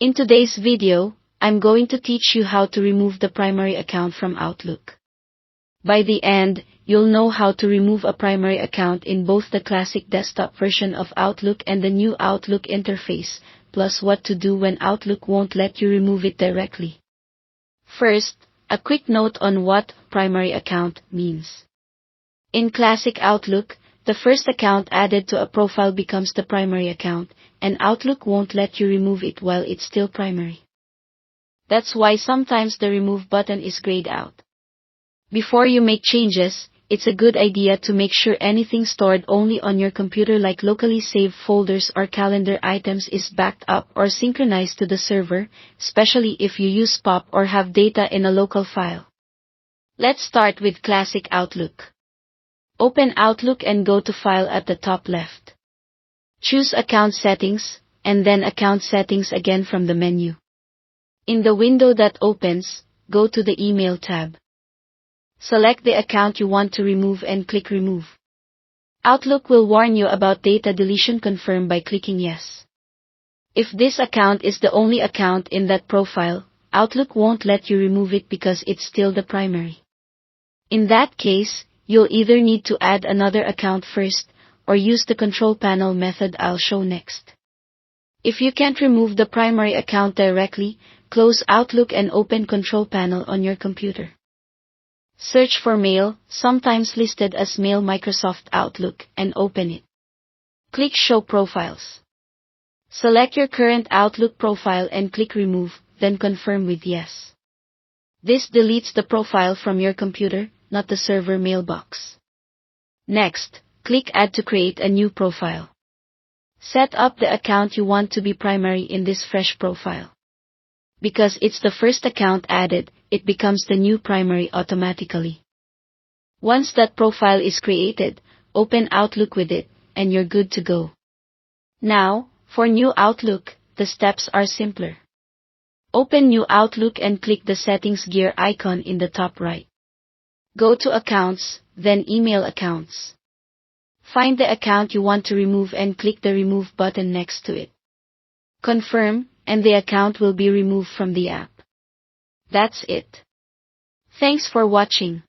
In today's video, I'm going to teach you how to remove the primary account from Outlook. By the end, you'll know how to remove a primary account in both the classic desktop version of Outlook and the new Outlook interface, plus what to do when Outlook won't let you remove it directly. First, a quick note on what primary account means. In classic Outlook, the first account added to a profile becomes the primary account, and Outlook won't let you remove it while it's still primary. That's why sometimes the remove button is grayed out. Before you make changes, it's a good idea to make sure anything stored only on your computer like locally saved folders or calendar items is backed up or synchronized to the server, especially if you use POP or have data in a local file. Let's start with classic Outlook. Open Outlook and go to File at the top left. Choose Account Settings, and then Account Settings again from the menu. In the window that opens, go to the Email tab. Select the account you want to remove and click Remove. Outlook will warn you about data deletion. Confirm by clicking Yes. If this account is the only account in that profile, Outlook won't let you remove it because it's still the primary. In that case, you'll either need to add another account first, or use the control panel method I'll show next. If you can't remove the primary account directly, close Outlook and open Control Panel on your computer. Search for Mail, sometimes listed as Mail Microsoft Outlook, and open it. Click Show Profiles. Select your current Outlook profile and click Remove, then confirm with Yes. This deletes the profile from your computer, not the server mailbox. Next, click Add to create a new profile. Set up the account you want to be primary in this fresh profile. Because it's the first account added, it becomes the new primary automatically. Once that profile is created, open Outlook with it, and you're good to go. Now, for new Outlook, the steps are simpler. Open New Outlook and click the Settings gear icon in the top right. Go to Accounts, then Email Accounts. Find the account you want to remove and click the Remove button next to it. Confirm, and the account will be removed from the app. That's it. Thanks for watching.